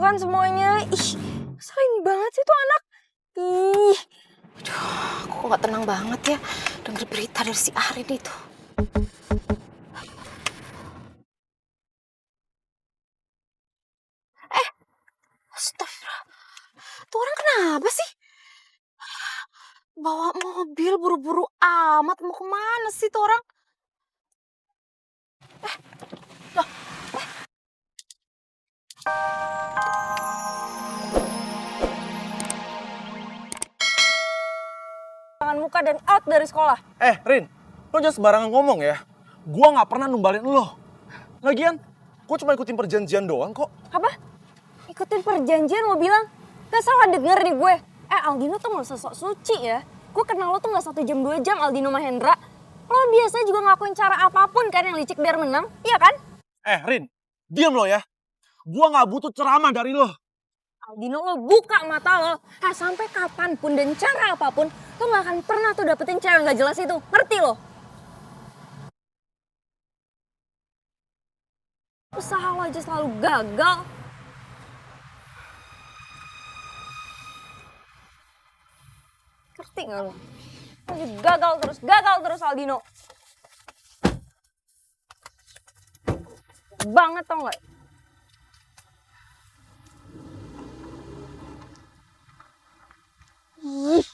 kan semuanya. Ih, sering banget sih tuh anak. Ih, aduh, aku kok gak tenang banget ya denger berita dari si Arin itu. Astagfirullah, tuh orang kenapa sih? Bawa mobil buru-buru amat, mau kemana sih tuh orang? Tangan muka dan out dari sekolah. Rin, lo jangan sembarangan ngomong ya. Gua nggak pernah numbalin lo. Lagian, gua cuma ikutin perjanjian doang kok. Apa? Ikutin perjanjian lo bilang? Gak salah denger nih gue. Aldino tuh gak usah sok suci ya. Gue kenal lo tuh gak 1 jam 2 jam Aldino Mahendra. Lo biasanya juga ngelakuin cara apapun kan yang licik biar menang, iya kan? Rin, diam lo ya. Gua nggak butuh ceramah dari lo. Aldino, lo buka mata lo. Sampai kapanpun dan cara apapun, lo gak akan pernah tuh dapetin cewek gak jelas itu. Ngerti lo? Usaha lo aja selalu gagal. Ngerti gak lo? Gagal terus Aldino. Banget tau gak? Ih.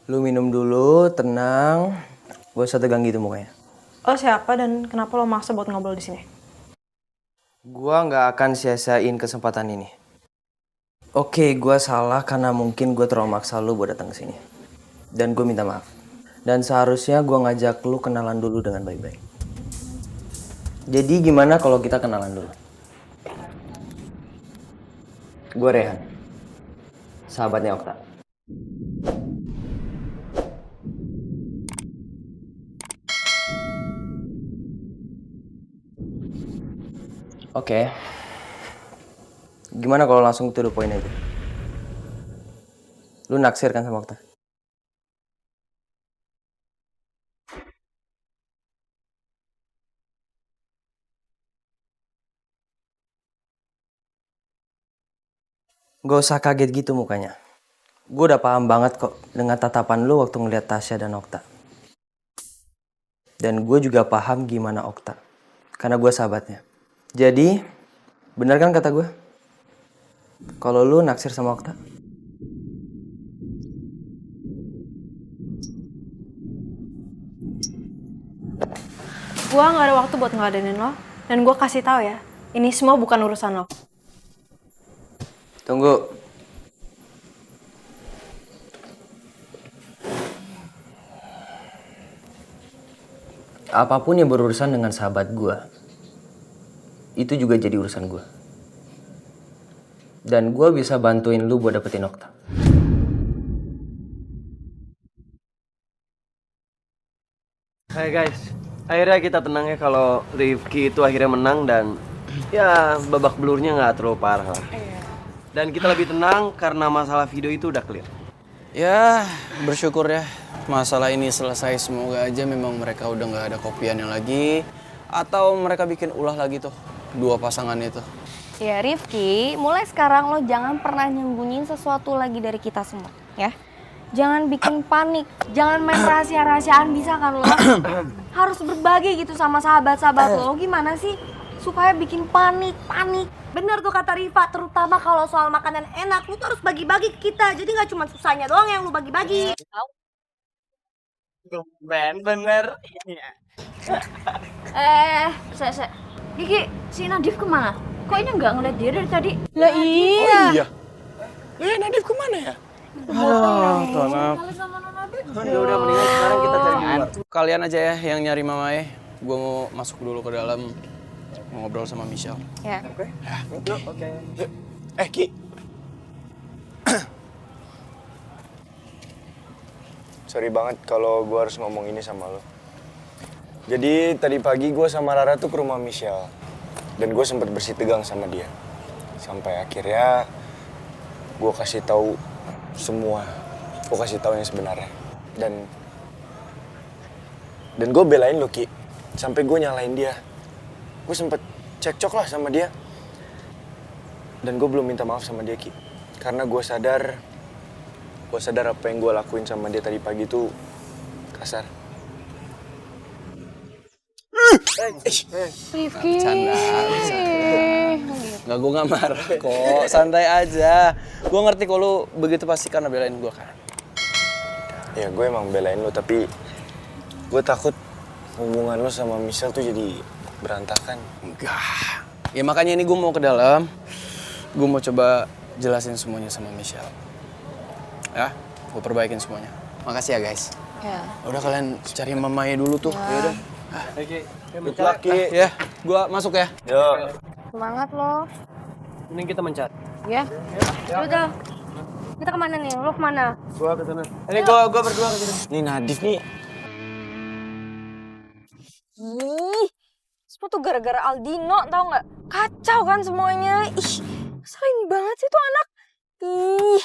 Lu minum dulu, tenang. Gak usah tegang gitu mukanya. Lo siapa dan kenapa lo maksa buat ngobrol di sini? Gua nggak akan sia-siain kesempatan ini. Oke, gua salah karena mungkin gua terlalu maksa lu buat datang ke sini. Dan gue minta maaf. Dan seharusnya gua ngajak lu kenalan dulu dengan baik-baik. Jadi gimana kalau kita kenalan dulu? Gue Rehan, sahabatnya Okta. Oke. Gimana kalau langsung to the point aja? Lu naksir kan sama Okta? Gak usah kaget gitu mukanya. Gue udah paham banget kok dengan tatapan lu waktu ngeliat Tasya dan Okta. Dan gue juga paham gimana Okta. Karena gue sahabatnya. Jadi, benar kan kata gue? Kalau lu naksir sama Okta? Gue gak ada waktu buat ngeladenin lo. Dan gue kasih tahu ya, ini semua bukan urusan lo. Tunggu. Apapun yang berurusan dengan sahabat gue, itu juga jadi urusan gue. Dan gue bisa bantuin lu buat dapetin Okta. Hai guys, akhirnya kita tenang ya kalau Rifki itu akhirnya menang dan ya babak belurnya nggak terlalu parah lah. Dan kita lebih tenang karena masalah video itu udah clear. Ya, bersyukur ya. Masalah ini selesai, semoga aja memang mereka udah nggak ada kopiannya lagi. Atau mereka bikin ulah lagi tuh, 2 pasangan itu. Ya Rifki, mulai sekarang lo jangan pernah nyembunyiin sesuatu lagi dari kita semua, ya. Jangan bikin panik, jangan main rahasia-rahasiaan, bisa kan lo? Harus berbagi gitu sama sahabat-sahabat lo, gimana sih? Supaya bikin panik. Bener tuh kata Rifa, terutama kalau soal makanan enak, lu tuh harus bagi-bagi ke kita. Jadi gak cuma susahnya doang yang lu bagi-bagi. Bener. Kiki, si Nadif kemana? Kok ini nggak ngeliat dia dari tadi? Lah iya. Iya. Nadif kemana ya? Ya udah mendingan sekarang kita cari di luar. Kalian aja ya yang nyari Mamae. Gue mau masuk dulu ke dalam, mau ngobrol sama Michelle. Ya. Oke. Ki. Sorry banget kalau gue harus ngomong ini sama lo. Jadi tadi pagi gue sama Rara tuh ke rumah Michelle. Dan gue sempat bersih tegang sama dia. Sampai akhirnya gue kasih tahu semua gue kasih tahu yang sebenarnya. Dan gue belain lo, Ki. Sampai gue nyalain dia. Gue sempet cekcok lah sama dia. Dan gue belum minta maaf sama dia, Ki. Karena gue sadar apa yang gue lakuin sama dia tadi pagi itu kasar. Rifki. Canda. Nggak, gue nggak marah kok. Santai aja. Gue ngerti kalau lu begitu pasti karena belain gue kan. Ya gue emang belain lo, tapi gue takut hubungan lo sama Michelle tuh jadi berantakan. Enggak. Ya makanya ini gue mau ke dalam. Gue mau coba jelasin semuanya sama Michelle. Ya, gue perbaikin semuanya. Makasih ya guys. Ya. Udah kalian cari mamanya dulu tuh. Ya udah. Good luck, Ki. Ya, gue masuk ya. Yo. Semangat lo. Mending kita mencari. Ya. Udah. Kita kemana nih? Lo kemana? Gua ke sana. Ini gua berdua ke sini. Nih Nadif nih. Ih, semua tuh gara-gara Aldino, tau nggak? Kacau kan semuanya. Ih, sering banget sih tuh anak. Ih,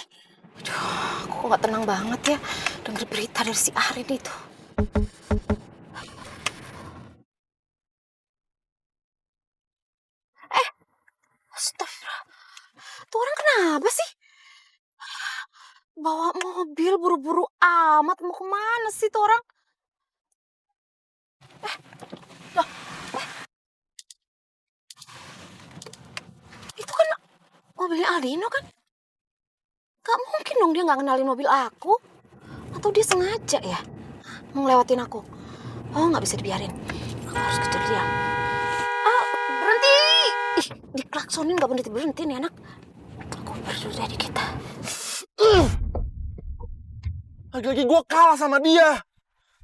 Aku kok gak tenang banget ya denger berita dari si Arin itu. Astagfirullah. Tuh orang kenapa sih? Bawa mobil buru-buru amat, mau kemana sih tuh orang? Loh, itu kan mobilnya Aldino kan? Gak mungkin dong dia gak kenalin mobil aku. Atau dia sengaja ya mau ngelewatin aku. Oh, gak bisa dibiarin. Aku harus kejar dia. Ah, berhenti! Ih, diklaksonin gak berhenti-berhenti nih anak. Aku berdua di kita. Lagi-lagi gue kalah sama dia.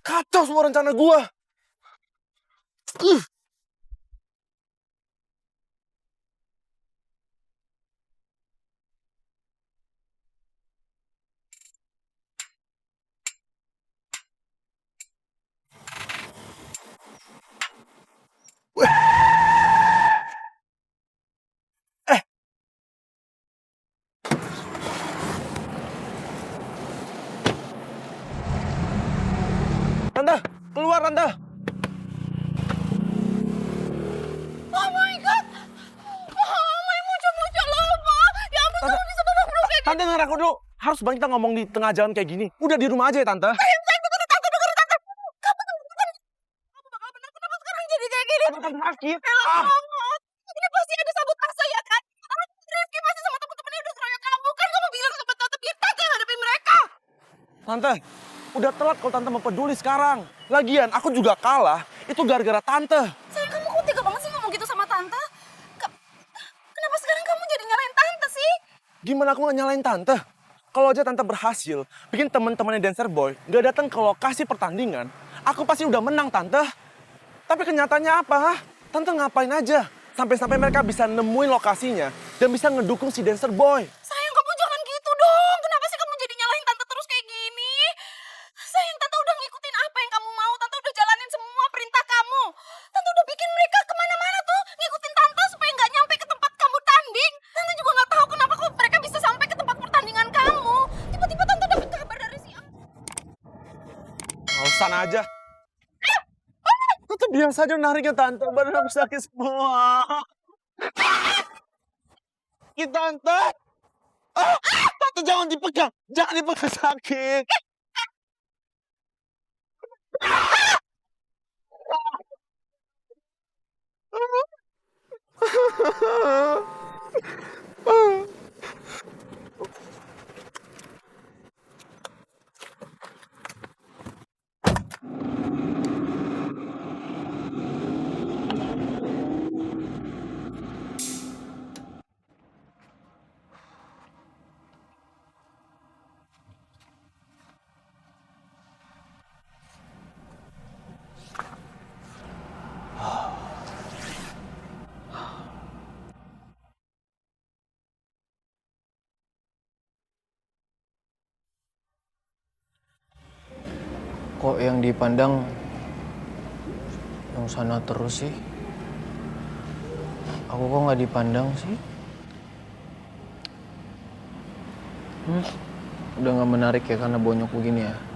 Kacau semua rencana gue. Tante, keluar Tante. Oh my God! Oh my muncul-muncul lama. Ya ampun, Tante, kamu bisa peluk kayak gitu. Tante denger aku dulu. Harus banget kita ngomong di tengah jalan kayak gini. Udah di rumah aja ya Tante. Dengerin tante. Kamu tuh bukan. Kamu bakal benar. Kenapa sekarang jadi kayak gini? Tante sakit. Elah banget. Ini pasti ada sabotase ya kan? Rifki pasti sama temen-temennya udah keroyok kamu. Kan kamu bilang sama tante biar tante yang hadapin mereka. Tante, udah telat kalau Tante mau peduli sekarang. Lagian aku juga kalah. Itu gara-gara Tante. Sayang, kamu kok tega banget sih ngomong gitu sama tante? Kenapa sekarang kamu jadi nyalain tante sih? Gimana aku nggak nyalain Tante? Kalau aja Tante berhasil bikin teman-temannya Dancer Boy nggak datang ke lokasi pertandingan, aku pasti udah menang Tante. Tapi kenyataannya apa? Hah? Tante ngapain aja? Sampai-sampai mereka bisa nemuin lokasinya dan bisa ngedukung si Dancer Boy. Sayang, kamu jangan gitu dong. Kenapa sih kamu jadi nyalahin tante terus kayak gini? Sayang, tante udah ngikutin apa yang kamu mau. Tante udah jalanin semua perintah kamu. Tante udah bikin mereka kemana-mana tuh. Ngikutin tante supaya nggak nyampe ke tempat kamu tanding. Tante juga nggak tahu kenapa kok mereka bisa sampai ke tempat pertandingan kamu. Tiba-tiba tante dapet kabar dari si A. Alasan aja. Tante biasa aja nariknya Tante, badan aku sakit semua. Tante. Tante jangan dipegang sakit. Kok yang dipandang yang sana terus sih? Aku kok nggak dipandang sih? udah nggak menarik ya karena bonyok begini ya.